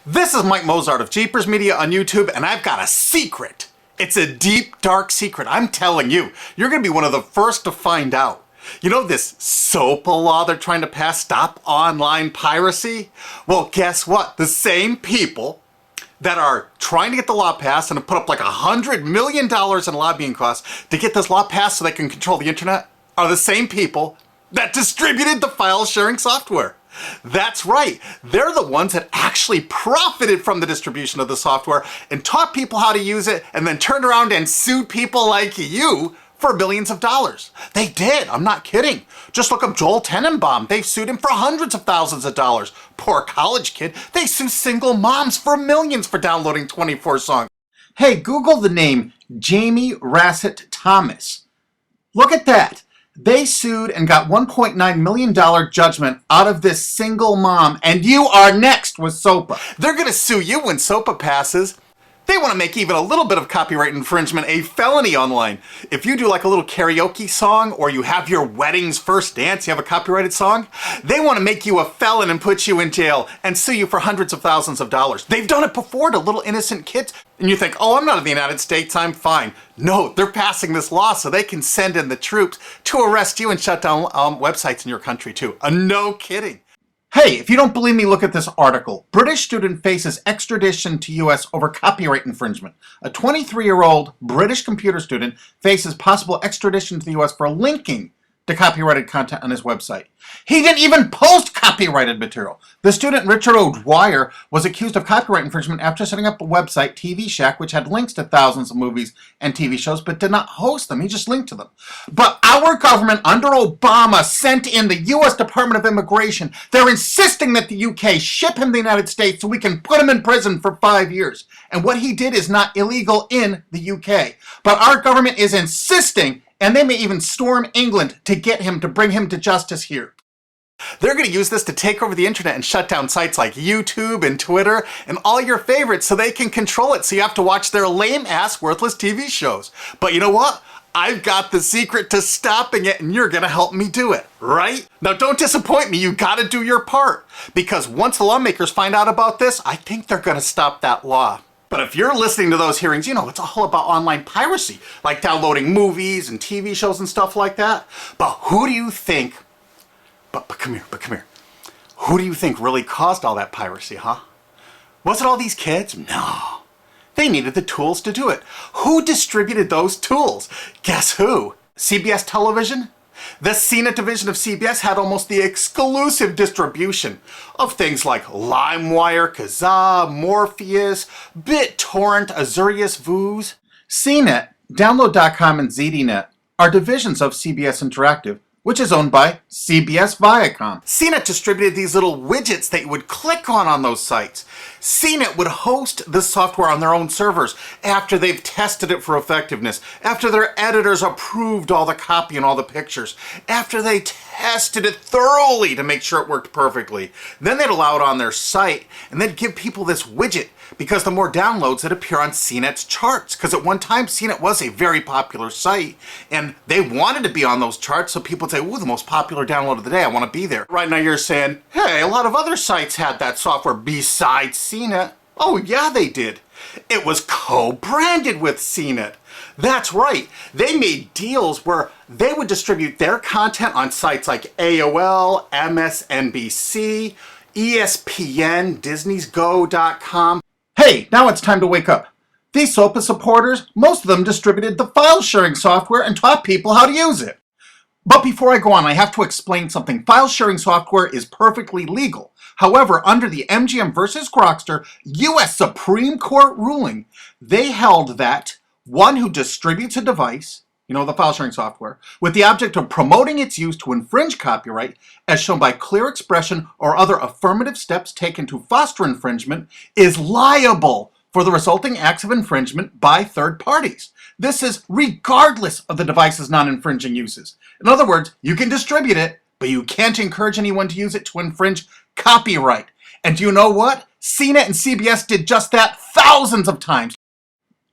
This is Mike Mozart of Jeepers Media on YouTube, and I've got a secret. It's a deep, dark secret. I'm telling you, you're going to be one of the first to find out. You know this Sopa law they're trying to pass, stop online piracy? Well, guess what? The same people that are trying to get the law passed and have put up like $100 million in lobbying costs to get this law passed so they can control the internet are the same people that distributed the file sharing software. That's right. They're the ones that actually profited from the distribution of the software and taught people how to use it and then turned around and sued people like you for billions of dollars. They did. I'm not kidding. Just look up Joel Tenenbaum. They've sued him for hundreds of thousands of dollars. Poor college kid. They sue single moms for millions for downloading 24 songs. Hey, Google the name Jamie Rassett Thomas. Look at that. They sued and got $1.9 million judgment out of this single mom, and you are next with Sopa. They're going to sue you when Sopa passes. They want to make even a little bit of copyright infringement a felony online. If you do like a little karaoke song, or you have your wedding's first dance, you have a copyrighted song, they want to make you a felon and put you in jail and sue you for hundreds of thousands of dollars. They've done it before to little innocent kids. And you think, oh, I'm not in the United States, I'm fine. No, they're passing this law so they can send in the troops to arrest you and shut down websites in your country too. No kidding. Hey, if you don't believe me, look at this article. British student faces extradition to US over copyright infringement. A 23-year-old British computer student faces possible extradition to the US for linking to copyrighted content on his website. He didn't even post copyrighted material. The student, Richard O'Dwyer, was accused of copyright infringement after setting up a website, TV Shack, which had links to thousands of movies and TV shows, but did not host them. He just linked to them. But our government, under Obama, sent in the U.S. Department of Immigration. They're insisting that the UK ship him to the United States so we can put him in prison for 5 years. And what he did is not illegal in the UK. But our government is insisting, and they may even storm England to get him, to bring him to justice here. They're going to use this to take over the internet and shut down sites like YouTube and Twitter and all your favorites so they can control it, so you have to watch their lame-ass, worthless TV shows. But you know what? I've got the secret to stopping it, and you're going to help me do it, right? Now, don't disappoint me. You got to do your part. Because once the lawmakers find out about this, I think they're going to stop that law. But if you're listening to those hearings, you know, it's all about online piracy, like downloading movies and TV shows and stuff like that. But who do you think, but come here. Who do you think really caused all that piracy, huh? Was it all these kids? No. They needed the tools to do it. Who distributed those tools? Guess who? CBS Television? The CNET division of CBS had almost the exclusive distribution of things like LimeWire, Kazaa, Morpheus, BitTorrent, Azurius, Vooz. CNET, Download.com, and ZDNet are divisions of CBS Interactive, which is owned by CBS Viacom. CNET distributed these little widgets that you would click on those sites. CNET would host the software on their own servers after they've tested it for effectiveness, after their editors approved all the copy and all the pictures, after they tested it thoroughly to make sure it worked perfectly. Then they'd allow it on their site, and they'd give people this widget, because the more downloads that appear on CNET's charts. Because at one time, CNET was a very popular site, and they wanted to be on those charts, so people would say, ooh, the most popular download of the day, I want to be there. Right now you're saying, hey, a lot of other sites had that software besides CNET. Oh yeah, they did. It was co-branded with CNET. That's right. They made deals where they would distribute their content on sites like AOL, MSNBC, ESPN, Disney'sGo.com. Hey, now it's time to wake up. These Sopa supporters, most of them distributed the file sharing software and taught people how to use it. But before I go on, I have to explain something. File sharing software is perfectly legal. However, under the MGM versus Grokster U.S. Supreme Court ruling, they held that one who distributes a device, you know, the file sharing software, with the object of promoting its use to infringe copyright, as shown by clear expression or other affirmative steps taken to foster infringement, is liable for the resulting acts of infringement by third parties. This is regardless of the device's non-infringing uses. In other words, you can distribute it, but you can't encourage anyone to use it to infringe copyright. And do you know what? CNET and CBS did just that thousands of times.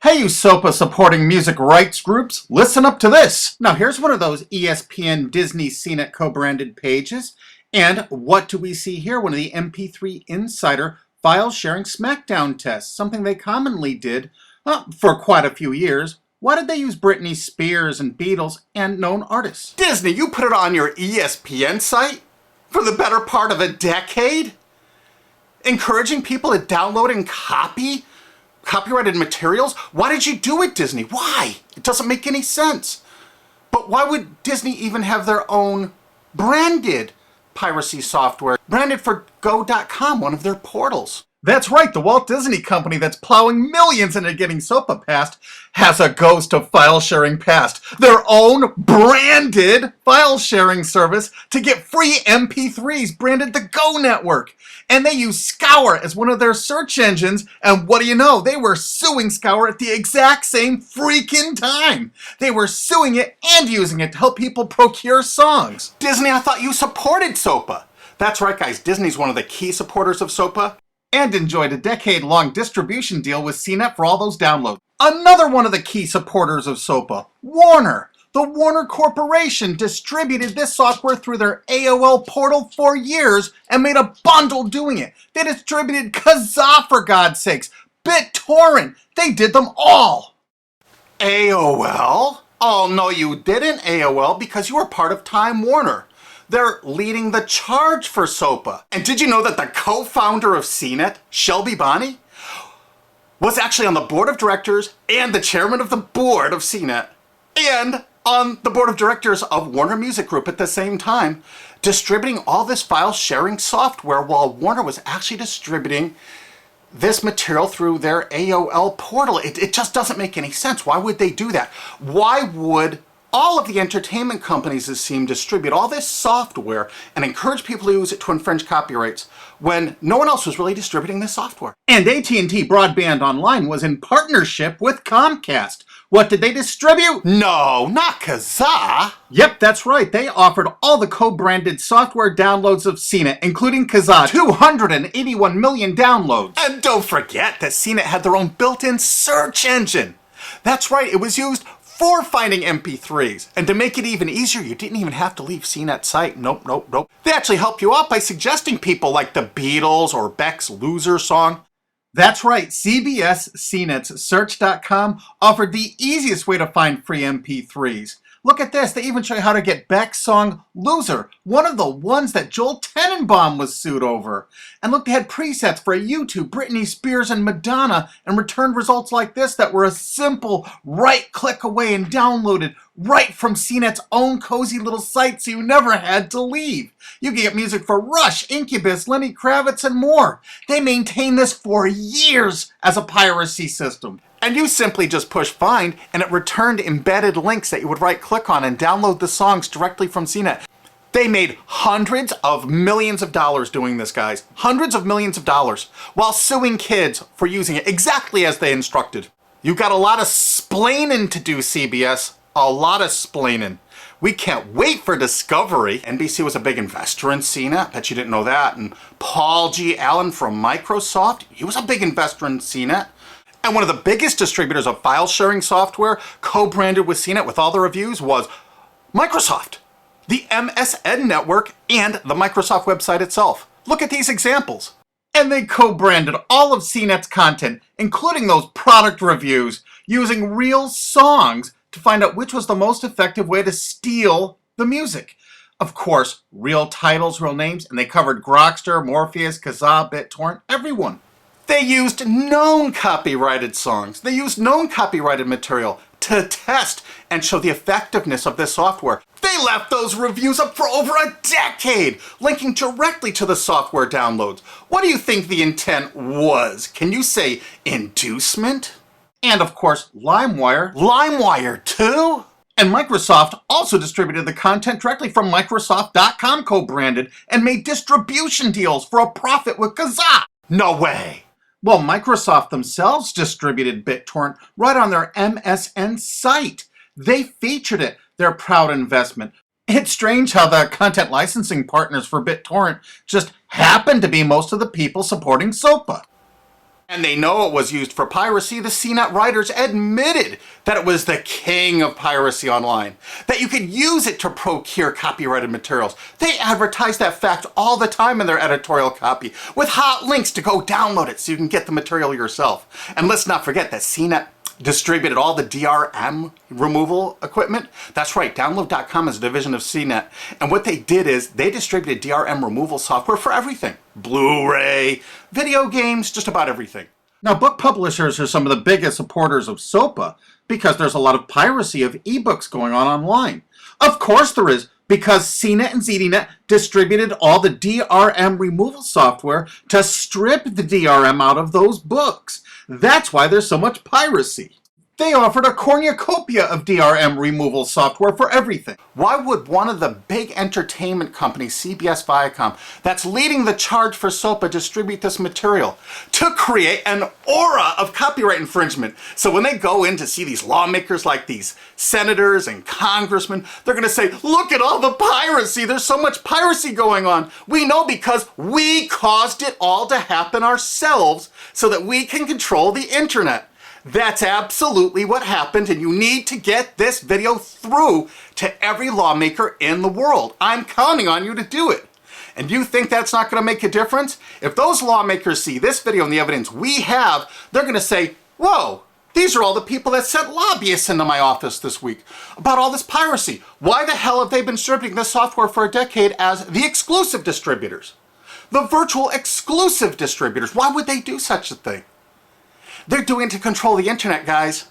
Hey, you Sopa supporting music rights groups, listen up to this. Now here's one of those ESPN Disney CNET co-branded pages. And what do we see here? One of the MP3 Insider file sharing SmackDown tests, something they commonly did for quite a few years. Why did they use Britney Spears and Beatles and known artists? Disney, you put it on your ESPN site for the better part of a decade? Encouraging people to download and copy copyrighted materials? Why did you do it, Disney? Why? It doesn't make any sense. But why would Disney even have their own branded piracy software, branded for Go.com, one of their portals? That's right, the Walt Disney Company that's plowing millions into getting SOPA passed has a ghost of file sharing past. Their own branded file sharing service to get free MP3s branded the Go Network. And they use Scour as one of their search engines, and what do you know? They were suing Scour at the exact same freaking time. They were suing it and using it to help people procure songs. Disney, I thought you supported SOPA. That's right, guys, Disney's one of the key supporters of SOPA. And enjoyed a decade-long distribution deal with CNET for all those downloads. Another one of the key supporters of SOPA, Warner. The Warner Corporation distributed this software through their AOL portal for years and made a bundle doing it. They distributed Kazaa, for God's sakes, BitTorrent. They did them all. AOL? Oh, no, you didn't, AOL, because you were part of Time Warner. They're leading the charge for SOPA. And did you know that the co-founder of CNET, Shelby Bonney, was actually on the board of directors and the chairman of the board of CNET and on the board of directors of Warner Music Group at the same time, distributing all this file sharing software while Warner was actually distributing this material through their AOL portal. It just doesn't make any sense. Why would they do that? Why would all of the entertainment companies, it seemed, distribute all this software and encourage people to use it to infringe copyrights when no one else was really distributing this software? And AT&T Broadband Online was in partnership with Comcast. What did they distribute? No, not Kazaa. Yep, that's right. They offered all the co-branded software downloads of CNET, including Kazaa, 281 million downloads. And don't forget that CNET had their own built-in search engine. That's right, it was used for finding MP3s. And to make it even easier, you didn't even have to leave CNET's site. Nope. They actually helped you out by suggesting people like the Beatles or Beck's Loser song. That's right, CBS CNET's Search.com offered the easiest way to find free MP3s. Look at this, they even show you how to get Beck's song Loser, one of the ones that Joel Tenenbaum was sued over. And look, they had presets for YouTube, Britney Spears, and Madonna, and returned results like this that were a simple right click away and downloaded right from CNET's own cozy little site, so you never had to leave. You can get music for Rush, Incubus, Lenny Kravitz, and more. They maintained this for years as a piracy system. And you simply just push find, and it returned embedded links that you would right-click on and download the songs directly from CNET. They made hundreds of millions of dollars doing this, guys. Hundreds of millions of dollars, while suing kids for using it exactly as they instructed. You got a lot of splaining to do, CBS. A lot of splaining. We can't wait for Discovery. NBC was a big investor in CNET. Bet you didn't know that. And Paul G. Allen from Microsoft, he was a big investor in CNET. And one of the biggest distributors of file sharing software co-branded with CNET with all the reviews was Microsoft, the MSN network, and the Microsoft website itself. Look at these examples. And they co-branded all of CNET's content, including those product reviews, using real songs to find out which was the most effective way to steal the music. Of course, real titles, real names, and they covered Grokster, Morpheus, Kazaa, BitTorrent, everyone. They used known copyrighted songs. They used known copyrighted material to test and show the effectiveness of this software. They left those reviews up for over a decade, linking directly to the software downloads. What do you think the intent was? Can you say inducement? And of course, LimeWire. LimeWire too? And Microsoft also distributed the content directly from Microsoft.com co-branded and made distribution deals for a profit with Kazaa. No way. Well, Microsoft themselves distributed BitTorrent right on their MSN site. They featured it, their proud investment. It's strange how the content licensing partners for BitTorrent just happen to be most of the people supporting SOPA. And they know it was used for piracy. The CNET writers admitted that it was the king of piracy online, that you could use it to procure copyrighted materials. They advertise that fact all the time in their editorial copy with hot links to go download it so you can get the material yourself. And let's not forget that CNET distributed all the DRM removal equipment. That's right, Download.com is a division of CNET. And what they did is they distributed DRM removal software for everything. Blu-ray, video games, just about everything. Now, book publishers are some of the biggest supporters of SOPA because there's a lot of piracy of ebooks going on online. Of course there is, because CNET and ZDNet distributed all the DRM removal software to strip the DRM out of those books. That's why there's so much piracy. They offered a cornucopia of DRM removal software for everything. Why would one of the big entertainment companies, CBS Viacom, that's leading the charge for SOPA, distribute this material? To create an aura of copyright infringement. So when they go in to see these lawmakers like these senators and congressmen, they're going to say, look at all the piracy. There's so much piracy going on. We know because we caused it all to happen ourselves so that we can control the internet. That's absolutely what happened, and you need to get this video through to every lawmaker in the world. I'm counting on you to do it. And you think that's not going to make a difference? If those lawmakers see this video and the evidence we have, they're going to say, whoa, these are all the people that sent lobbyists into my office this week about all this piracy. Why the hell have they been distributing this software for a decade as the exclusive distributors? The virtual exclusive distributors. Why would they do such a thing? They're doing it to control the internet, guys.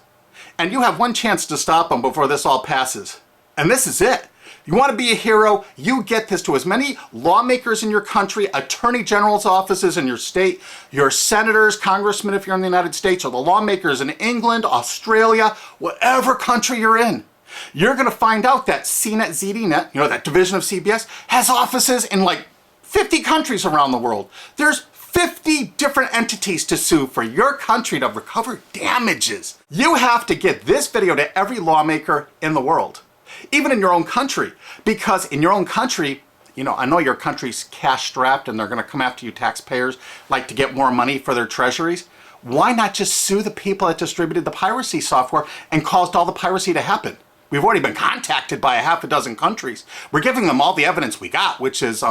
And you have one chance to stop them before this all passes. And this is it. You want to be a hero, you get this to as many lawmakers in your country, attorney general's offices in your state, your senators, congressmen if you're in the United States, or the lawmakers in England, Australia, whatever country you're in. You're going to find out that CNET, ZDNet, that division of CBS, has offices in like 50 countries around the world. There's 50 different entities to sue for your country to recover damages. You have to get this video to every lawmaker in the world, even in your own country, because in your own country, I know your country's cash strapped and they're going to come after you taxpayers like to get more money for their treasuries. Why not just sue the people that distributed the piracy software and caused all the piracy to happen? We've already been contacted by a half a dozen countries. We're giving them all the evidence we got, which is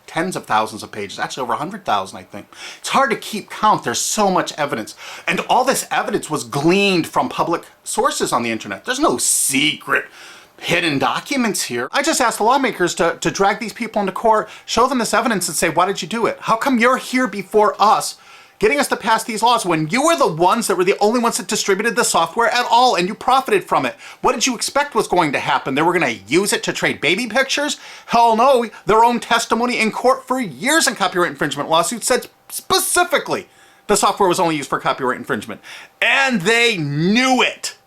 tens of thousands of pages, actually over 100,000, I think. It's hard to keep count. There's so much evidence. And all this evidence was gleaned from public sources on the internet. There's no secret hidden documents here. I just asked the lawmakers to drag these people into court, show them this evidence and say, why did you do it? How come you're here before us getting us to pass these laws when you were the ones that were the only ones that distributed the software at all and you profited from it? What did you expect was going to happen? They were going to use it to trade baby pictures? Hell no. Their own testimony in court for years in copyright infringement lawsuits said specifically the software was only used for copyright infringement. And they knew it.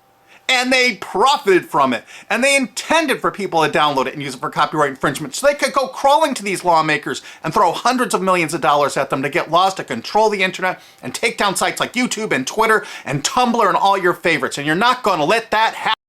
And they profited from it. And they intended for people to download it and use it for copyright infringement so they could go crawling to these lawmakers and throw hundreds of millions of dollars at them to get laws to control the internet and take down sites like YouTube and Twitter and Tumblr and all your favorites. And you're not going to let that happen.